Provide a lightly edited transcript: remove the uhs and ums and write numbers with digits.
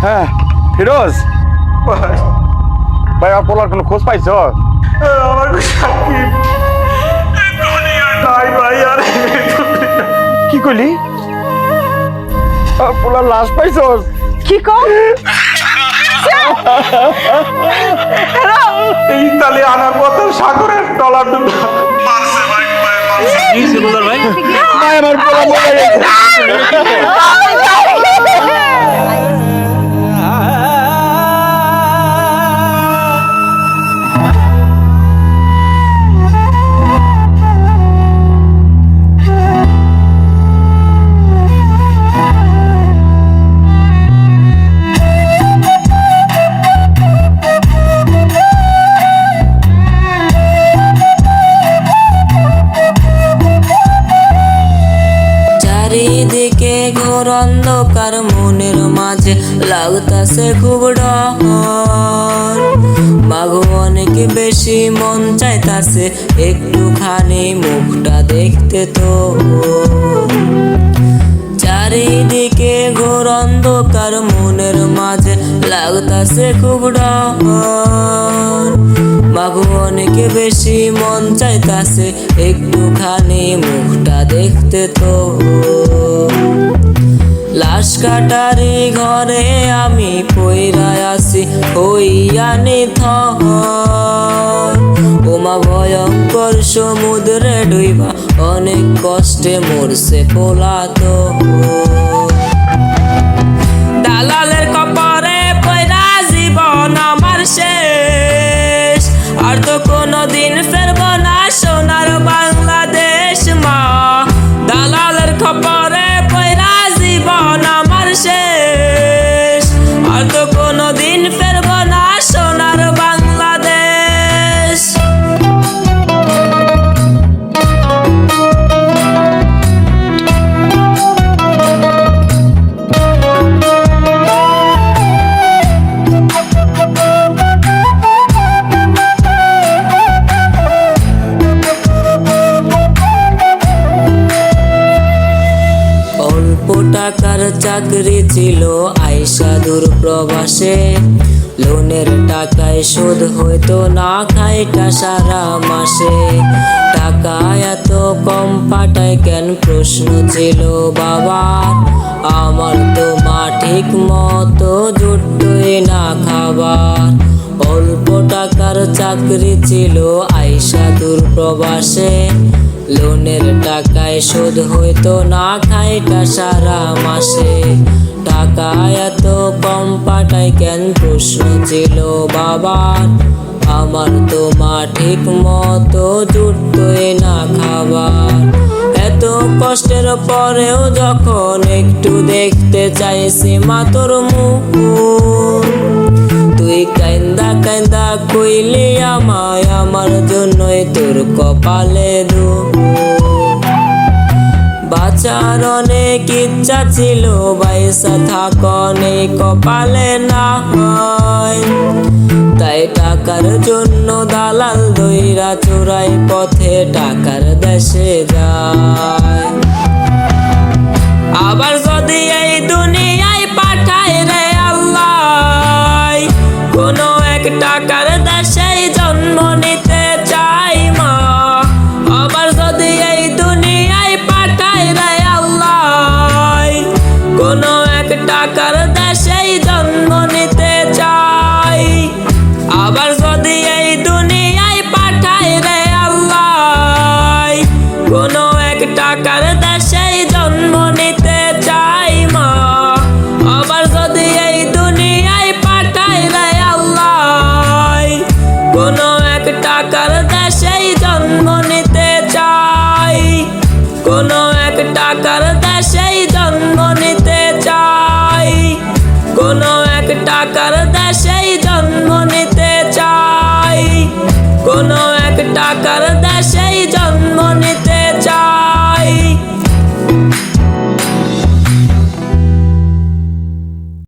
হ্যাঁ ফিরোজ ভাই ভাই আমার পোলার কোনো খোঁজ পাইছ? আমার সাকিব নাই ভাই। আর কি কইলি? আমার পোলার লাশ পাইছ? কি কও? এই তালে আনার পথে সাগরের টলার ডুবা ভাই আমার পোলা মরে গেছে। চারিদিকে ঘোর অন্ধকার, মনের মাঝে লাগতাছে খুব ডর। মাগো অনেক বেশি মন চাইতাছে একটুখানি মুখটা দেখতে তো। চারিদিকে ঘোর অন্ধকার, মনের মাঝে লাগতাছে খুব ডর। মাগো অনেক বেশি মন চাইতাছে একটুখানি মুখটা দেখতে তো। লাশ কাটারি ঘরে আমি পইরা আছি হইয়া নিথর। ওমা ভয়ঙ্কর সমুদ্রে ডুইবা অনেক কষ্টে মরছে পোলা তো। দালালের কপারে পয়রা জীবন আমার শেষ, আর তো কোনোদিন ফেরব না সোনার বাংলাদেশ মা। দালালের খবরে পয়রা জীবন আমার শেষ, আর তো কোনোদিন ফেরব না সোনার বাংলাদেশ। অল্প টাকার চাকরি ছিল আইসা দূর প্রবাসে। লোনের টাকায় শোধ হইতো না খাইটা সারা মাসে। টাকা এত কম পাঠায় কেন প্রশ্ন ছিল বাবার। আমার তো মা ঠিক মতো জুটতোই না খাবার। অল্প টাকার চাকরি ছিল আইসা দূর প্রবাসে। লোনের টাকায় শোধ হইতো না খাইটা সারা মাসে। টাকা এত কম পাঠায় কেন প্রশ্ন ছিল বাবার। আমার তো মা ঠিক মতো জুটতোই না খাবার। এত কষ্টের পরেও যখন একটু দেখতে চাইছি মা তোর মুখ, তুই কান্দা কান্দা কইলি আমায় আমার জন্যই তোর কপালে দুঃখ। বাঁচার অনেক ইচ্ছা ছিল বাইসা থাকনে কপালে না হয়। তাই টাকার জন্য দালাল দইরা চোরাই পথে টাকার দেশে যায়। আবার যদি এই দুনিয়ায় পাঠায় রে আল্লাহ কোনো এক টাকার দেশেই জন্ম নিতে চাই মা। আবার যদি এই দুনিয়ায় পাঠায় রে আল্লাহ কোনো এক টাকার দেশেই জন্ম নিতে চাই। আবার যদি এই দুনিয়ায় পাঠায় রে আল্লাহ কোনো এক টাকার দেশেই জন্ম নিতে চাই মা। আবার যদি এই দুনিয়ায় পাঠায় রে আল্লাহ কোনো এক টাকার দেশেই জন্ম নিতে চাই। কোনো এক টাকার দেশে